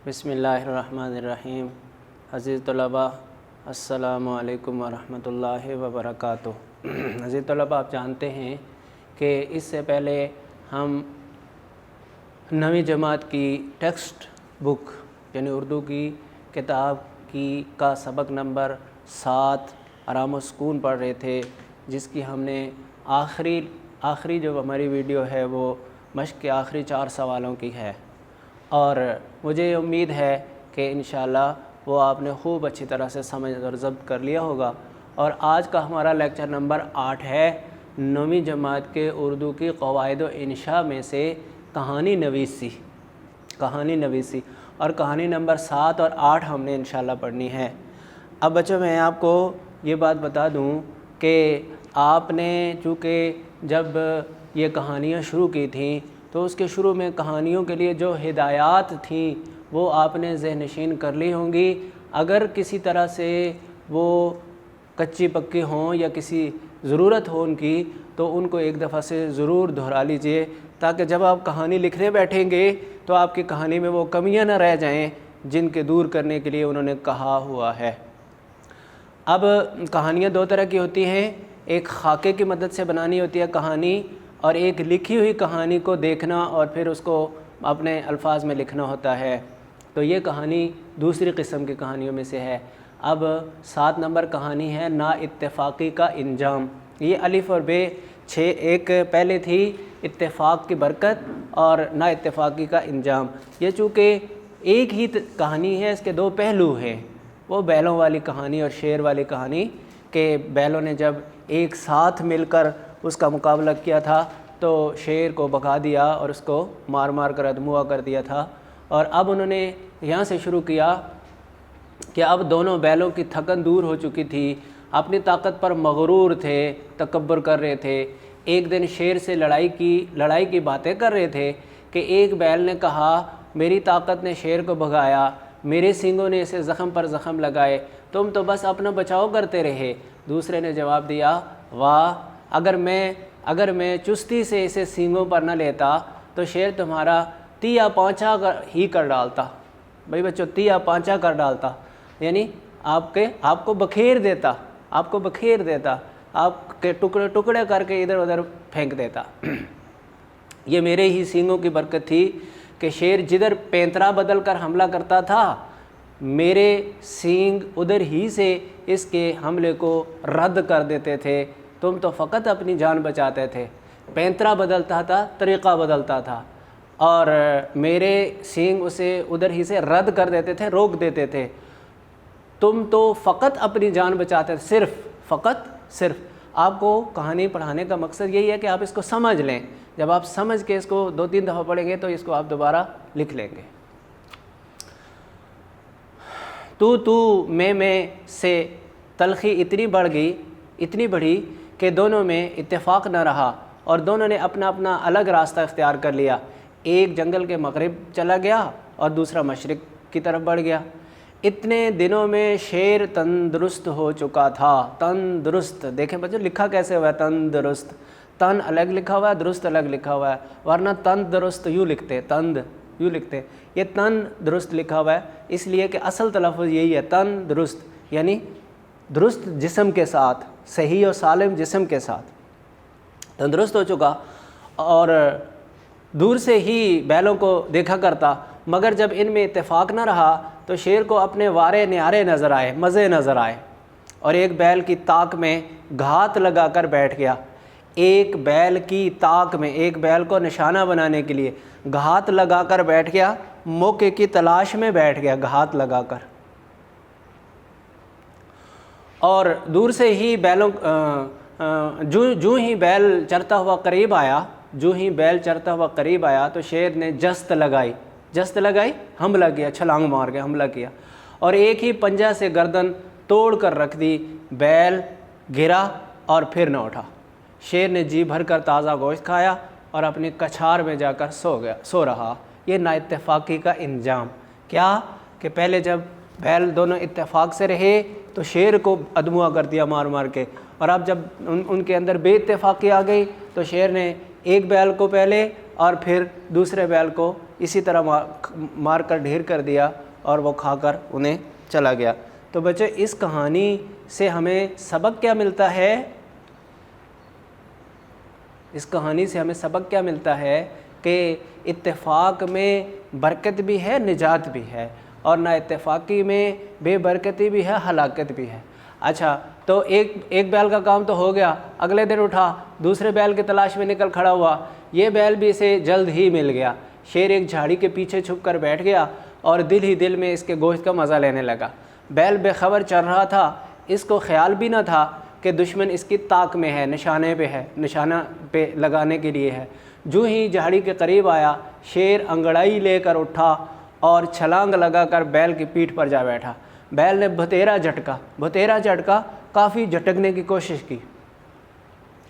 بسم اللہ الرحمن الرحیم۔ عزیز طلباء، السلام علیکم ورحمۃ اللہ وبرکاتہ۔ عزیز طلباء، آپ جانتے ہیں کہ اس سے پہلے ہم 9ویں جماعت کی ٹیکسٹ بک یعنی اردو کی کتاب کا سبق نمبر 7 آرام و سکون پڑھ رہے تھے، جس کی ہم نے آخری جو ہماری ویڈیو ہے وہ مشق کے آخری 4 سوالوں کی ہے، اور مجھے یہ امید ہے کہ انشاءاللہ وہ آپ نے خوب اچھی طرح سے سمجھ اور ضبط کر لیا ہوگا۔ اور آج کا ہمارا لیکچر نمبر 8 ہے 9ویں جماعت کے اردو کی قواعد و انشاء میں سے کہانی نویسی اور کہانی نمبر 7 اور 8 ہم نے انشاءاللہ پڑھنی ہے۔ اب بچوں، میں آپ کو یہ بات بتا دوں کہ آپ نے چونکہ جب یہ کہانیاں شروع کی تھیں تو اس کے شروع میں کہانیوں کے لیے جو ہدایات تھیں وہ آپ نے ذہن نشین کر لی ہوں گی۔ اگر کسی طرح سے وہ کچی پکی ہوں یا کسی ضرورت ہو ان کی تو ان کو ایک دفعہ سے ضرور دہرا لیجئے، تاکہ جب آپ کہانی لکھنے بیٹھیں گے تو آپ کی کہانی میں وہ کمیاں نہ رہ جائیں جن کے دور کرنے کے لیے انہوں نے کہا ہوا ہے۔ اب کہانیاں 2 طرح کی ہوتی ہیں، ایک خاکے کی مدد سے بنانی ہوتی ہے کہانی، اور ایک لکھی ہوئی کہانی کو دیکھنا اور پھر اس کو اپنے الفاظ میں لکھنا ہوتا ہے۔ تو یہ کہانی دوسری قسم کی کہانیوں میں سے ہے۔ اب 7 نمبر کہانی ہے نا اتفاقی کا انجام۔ یہ الف اور بے ایک پہلے تھی اتفاق کی برکت اور نا اتفاقی کا انجام۔ یہ چونکہ ایک ہی کہانی ہے، اس کے 2 پہلو ہیں۔ وہ بیلوں والی کہانی اور شیر والی کہانی کہ بیلوں نے جب ایک ساتھ مل کر اس کا مقابلہ کیا تھا تو شیر کو بھگا دیا اور اس کو مار مار کر ادموا کر دیا تھا، اور اب انہوں نے یہاں سے شروع کیا کہ اب دونوں بیلوں کی تھکن دور ہو چکی تھی، اپنی طاقت پر مغرور تھے، تکبر کر رہے تھے۔ ایک دن شیر سے لڑائی کی باتیں کر رہے تھے کہ ایک بیل نے کہا میری طاقت نے شیر کو بھگایا، میرے سینگوں نے اسے زخم پر زخم لگائے، تم تو بس اپنا بچاؤ کرتے رہے۔ دوسرے نے جواب دیا واہ، اگر میں چستی سے اسے سینگوں پر نہ لیتا تو شیر تمہارا تیا پانچا ہی کر ڈالتا۔ بھائی بچوں، تیا پانچا کر ڈالتا یعنی آپ کو بکھیر دیتا، آپ کے ٹکڑے کر کے ادھر ادھر پھینک دیتا۔ یہ میرے ہی سینگوں کی برکت تھی کہ شیر جدھر پینترا بدل کر حملہ کرتا تھا میرے سینگ ادھر ہی سے اس کے حملے کو رد کر دیتے تھے، تم تو فقط اپنی جان بچاتے تھے۔ پینترا بدلتا تھا، طریقہ بدلتا تھا، اور میرے سینگ اسے ادھر ہی سے رد کر دیتے تھے، روک دیتے تھے۔ تم تو فقط اپنی جان بچاتے تھے، صرف۔ آپ کو کہانی پڑھانے کا مقصد یہی ہے کہ آپ اس کو سمجھ لیں۔ جب آپ سمجھ کے اس کو 2-3 دفعہ پڑھیں گے تو اس کو آپ دوبارہ لکھ لیں گے۔ تو میں سے تلخی اتنی بڑھی کہ دونوں میں اتفاق نہ رہا اور دونوں نے اپنا اپنا الگ راستہ اختیار کر لیا۔ ایک جنگل کے مغرب چلا گیا اور دوسرا مشرق کی طرف بڑھ گیا۔ اتنے دنوں میں شیر تندرست ہو چکا تھا۔ تندرست دیکھیں بچوں، لکھا کیسے ہوا ہے تندرست؟ تن الگ لکھا ہوا ہے، درست الگ لکھا ہوا ہے، ورنہ تندرست یوں لکھتے، یہ تن درست لکھا ہوا ہے اس لیے کہ اصل تلفظ یہی ہے تندرست، یعنی درست جسم کے ساتھ، صحیح و سالم جسم کے ساتھ تندرست ہو چکا، اور دور سے ہی بیلوں کو دیکھا کرتا، مگر جب ان میں اتفاق نہ رہا تو شیر کو اپنے وارے نیارے نظر آئے، مزے نظر آئے، اور ایک بیل کی طاق میں گھات لگا کر بیٹھ گیا۔ ایک بیل کی طاق میں، ایک بیل کو نشانہ بنانے کے لیے گھات لگا کر بیٹھ گیا، موقع کی تلاش میں بیٹھ گیا گھات لگا کر، اور دور سے ہی جو ہی بیل چرتا ہوا قریب آیا تو شیر نے جست لگائی، حملہ کیا، چھلانگ مار کے حملہ کیا، اور ایک ہی پنجہ سے گردن توڑ کر رکھ دی۔ بیل گرا اور پھر نہ اٹھا۔ شیر نے جی بھر کر تازہ گوشت کھایا اور اپنی کچھار میں جا کر سو رہا۔ یہ نا اتفاقی کا انجام کیا کہ پہلے جب بیل دونوں اتفاق سے رہے تو شیر کو ادموا کر دیا مار مار کے، اور اب جب ان کے اندر بے اتفاقی آ گئی تو شیر نے ایک بیل کو پہلے اور پھر دوسرے بیل کو اسی طرح مار کر ڈھیر کر دیا اور وہ کھا کر انہیں چلا گیا۔ تو بچے اس کہانی سے ہمیں سبق کیا ملتا ہے؟ اس کہانی سے ہمیں سبق کیا ملتا ہے کہ اتفاق میں برکت بھی ہے، نجات بھی ہے، اور نا اتفاقی میں بے برکتی بھی ہے، ہلاکت بھی ہے۔ اچھا، تو ایک بیل کا کام تو ہو گیا، اگلے دن اٹھا دوسرے بیل کی تلاش میں نکل کھڑا ہوا، یہ بیل بھی اسے جلد ہی مل گیا۔ شیر ایک جھاڑی کے پیچھے چھپ کر بیٹھ گیا اور دل ہی دل میں اس کے گوشت کا مزہ لینے لگا۔ بیل بے خبر چل رہا تھا، اس کو خیال بھی نہ تھا کہ دشمن اس کی طاق میں ہے، نشانے پہ ہے، نشانہ پہ لگانے کے لیے ہے۔ جو ہی جھاڑی کے قریب آیا، شیر انگڑائی لے کر اٹھا اور چھلانگ لگا کر بیل کی پیٹھ پر جا بیٹھا۔ بیل نے بھتیرا جھٹکا، کافی جھٹکنے کی کوشش کی،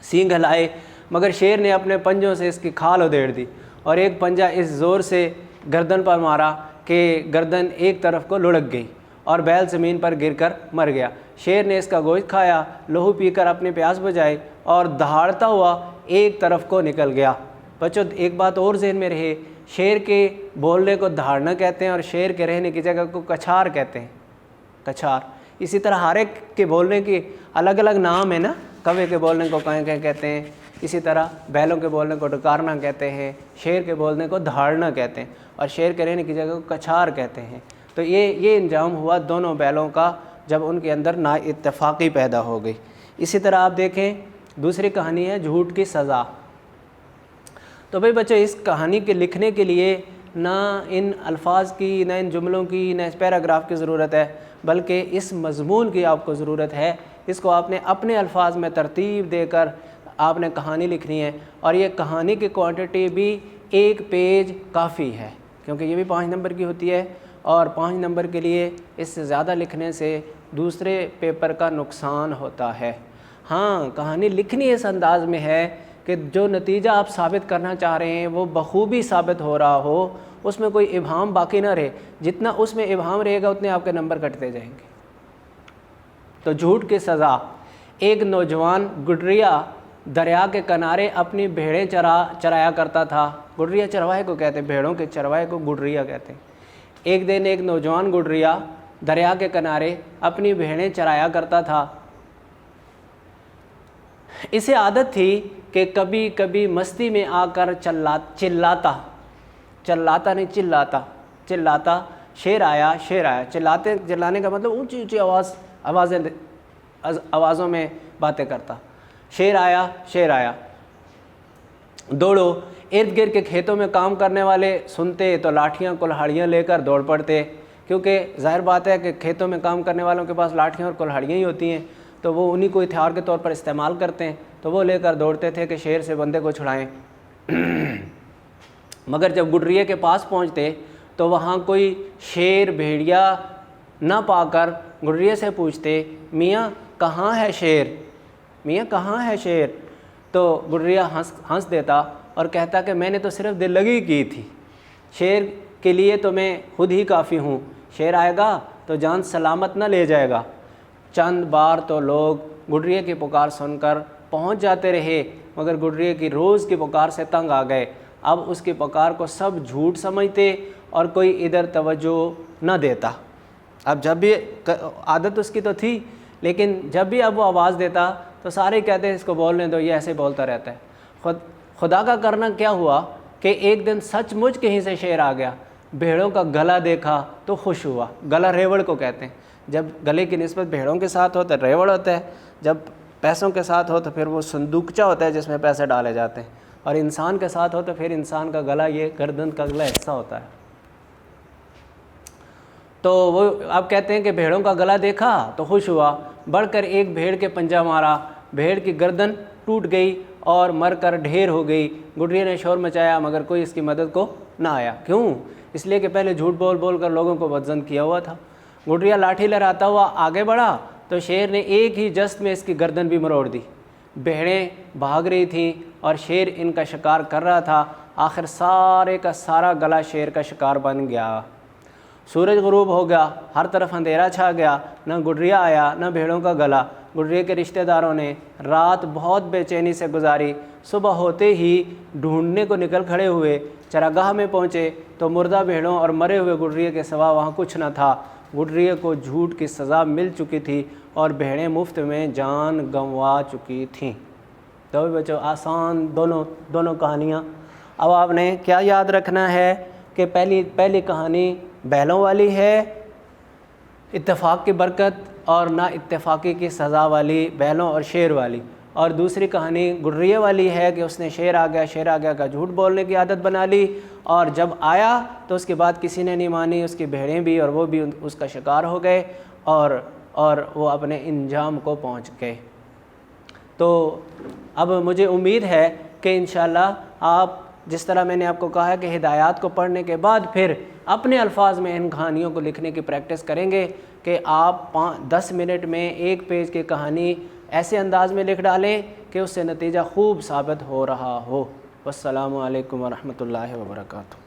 سینگ ہلائے، مگر شیر نے اپنے پنجوں سے اس کی کھال ادھیڑ دی اور ایک پنجہ اس زور سے گردن پر مارا کہ گردن ایک طرف کو لڑک گئی اور بیل زمین پر گر کر مر گیا۔ شیر نے اس کا گوشت کھایا، لہو پی کر اپنی پیاس بجھائی اور دہاڑتا ہوا ایک طرف کو نکل گیا۔ بچوں ایک بات اور ذہن میں رہے، شیر کے بولنے کو دہاڑنا کہتے ہیں اور شیر کے رہنے کی جگہ کو کچھار کہتے ہیں، کچھار۔ اسی طرح ہر ایک کے بولنے کی الگ الگ نام ہے نا، کوے کے بولنے کو کہیں کہتے ہیں، اسی طرح بیلوں کے بولنے کو ڈکارنا کہتے ہیں، شیر کے بولنے کو دہاڑنا کہتے ہیں، اور شیر کے رہنے کی جگہ کو کچھار کہتے ہیں۔ تو یہ انجام ہوا دونوں بیلوں کا جب ان کے اندر نا اتفاقی پیدا ہو گئی۔ اسی طرح آپ دیکھیں دوسری کہانی ہے جھوٹ کی سزا۔ تو بھئی بچوں اس کہانی کے لکھنے کے لیے نہ ان الفاظ کی، نہ ان جملوں کی، نہ اس پیراگراف کی ضرورت ہے، بلکہ اس مضمون کی آپ کو ضرورت ہے۔ اس کو آپ نے اپنے الفاظ میں ترتیب دے کر آپ نے کہانی لکھنی ہے، اور یہ کہانی کی کوانٹٹی بھی 1 پیج کافی ہے، کیونکہ یہ بھی 5 نمبر کی ہوتی ہے، اور 5 نمبر کے لیے اس سے زیادہ لکھنے سے دوسرے پیپر کا نقصان ہوتا ہے۔ ہاں، کہانی لکھنی اس انداز میں ہے کہ جو نتیجہ آپ ثابت کرنا چاہ رہے ہیں وہ بخوبی ثابت ہو رہا ہو، اس میں کوئی ابہام باقی نہ رہے۔ جتنا اس میں ابہام رہے گا اتنے آپ کے نمبر کٹتے جائیں گے۔ تو جھوٹ کی سزا۔ ایک نوجوان گڈریا دریا کے کنارے اپنی بھیڑیں چرایا کرتا تھا۔ گڈریا چرواہے کو کہتے ہیں، بھیڑوں کے چرواہے کو گڈریا کہتے ہیں۔ ایک دن ایک نوجوان گڈریا دریا کے کنارے اپنی بھیڑیں چرایا کرتا تھا۔ اسے عادت تھی کہ کبھی کبھی مستی میں آ کر چلاتا شیر آیا، چلانے کا مطلب اونچی اونچی آوازوں میں باتیں کرتا۔ شیر آیا، دوڑو۔ ارد گرد کے کھیتوں میں کام کرنے والے سنتے تو لاٹھیاں کلہاڑیاں لے کر دوڑ پڑتے، کیونکہ ظاہر بات ہے کہ کھیتوں میں کام کرنے والوں کے پاس لاٹھیاں اور کلہاڑیاں ہی ہوتی ہیں، تو وہ انہی کو ہتھیار کے طور پر استعمال کرتے ہیں، تو وہ لے کر دوڑتے تھے کہ شیر سے بندے کو چھڑائیں۔ مگر جب گڈریے کے پاس پہنچتے تو وہاں کوئی شیر بھیڑیا نہ پا کر گڈریے سے پوچھتے، میاں کہاں ہے شیر؟ تو گڈریا ہنس دیتا اور کہتا کہ میں نے تو صرف دل لگی کی تھی، شیر کے لیے تو میں خود ہی کافی ہوں، شیر آئے گا تو جان سلامت نہ لے جائے گا۔ چند بار تو لوگ گڈریے کی پکار سن کر پہنچ جاتے رہے، مگر گڈریے کی روز کی پکار سے تنگ آ گئے۔ اب اس کی پکار کو سب جھوٹ سمجھتے اور کوئی ادھر توجہ نہ دیتا۔ اب جب بھی عادت اس کی تو تھی، لیکن جب بھی اب وہ آواز دیتا تو سارے کہتے ہیں اس کو بولنے دو، یہ ایسے بولتا رہتا ہے۔ خدا کا کرنا کیا ہوا کہ ایک دن سچ مچ کہیں سے شیر آ گیا، بھیڑوں کا گلا دیکھا تو خوش ہوا۔ گلا ریوڑ کو کہتے ہیں، جب گلے کی نسبت بھیڑوں کے ساتھ ہو تو ریوڑ ہوتا ہے، جب پیسوں کے ساتھ ہو تو پھر وہ صندوقچہ ہوتا ہے جس میں پیسے ڈالے جاتے ہیں، اور انسان کے ساتھ ہو تو پھر انسان کا گلا یہ گردن کا اگلا حصہ ہوتا ہے۔ تو وہ آپ کہتے ہیں کہ بھیڑوں کا گلا دیکھا تو خوش ہوا، بڑھ کر ایک بھیڑ کے پنجہ مارا، بھیڑ کی گردن ٹوٹ گئی اور مر کر ڈھیر ہو گئی۔ گڈریے نے شور مچایا مگر کوئی اس کی مدد کو نہ آیا۔ کیوں؟ اس لیے کہ پہلے جھوٹ بول کر لوگوں کو بدظن کیا ہوا تھا۔ گڈریا لاٹھی لہراتا ہوا آگے بڑھا تو شیر نے ایک ہی جست میں اس کی گردن بھی مروڑ دی۔ بھیڑیں بھاگ رہی تھیں اور شیر ان کا شکار کر رہا تھا۔ آخر سارے کا سارا گلا شیر کا شکار بن گیا۔ سورج غروب ہو گیا، ہر طرف اندھیرا چھا گیا، نہ گڈریا آیا نہ بھیڑوں کا گلا۔ گڈریے کے رشتہ داروں نے رات بہت بے چینی سے گزاری، صبح ہوتے ہی ڈھونڈنے کو نکل کھڑے ہوئے، چراگاہ میں پہنچے تو مردہ بھیڑوں اور مرے ہوئے گڈریے کے سوا وہاں کچھ نہ تھا۔ گڈریے کو جھوٹ کی سزا مل چکی تھی اور بھیڑیں مفت میں جان گنوا چکی تھیں۔ تو بچوں آسان دونوں کہانیاں۔ اب آپ نے کیا یاد رکھنا ہے کہ پہلی کہانی بیلوں والی ہے، اتفاق کی برکت اور نا اتفاقی کی سزا والی، بیلوں اور شیر والی، اور دوسری کہانی گڈریے والی ہے کہ اس نے شیر آ گیا کا جھوٹ بولنے کی عادت بنا لی، اور جب آیا تو اس کے بعد کسی نے نہیں مانی، اس کی بھیڑیں بھی اور وہ بھی اس کا شکار ہو گئے اور وہ اپنے انجام کو پہنچ گئے۔ تو اب مجھے امید ہے کہ انشاءاللہ آپ جس طرح میں نے آپ کو کہا کہ ہدایات کو پڑھنے کے بعد پھر اپنے الفاظ میں ان کہانیوں کو لکھنے کی پریکٹس کریں گے کہ آپ 10 منٹ میں ایک پیج کی کہانی ایسے انداز میں لکھ ڈالیں کہ اس سے نتیجہ خوب ثابت ہو رہا ہو۔ والسلام علیکم ورحمۃ اللہ وبرکاتہ۔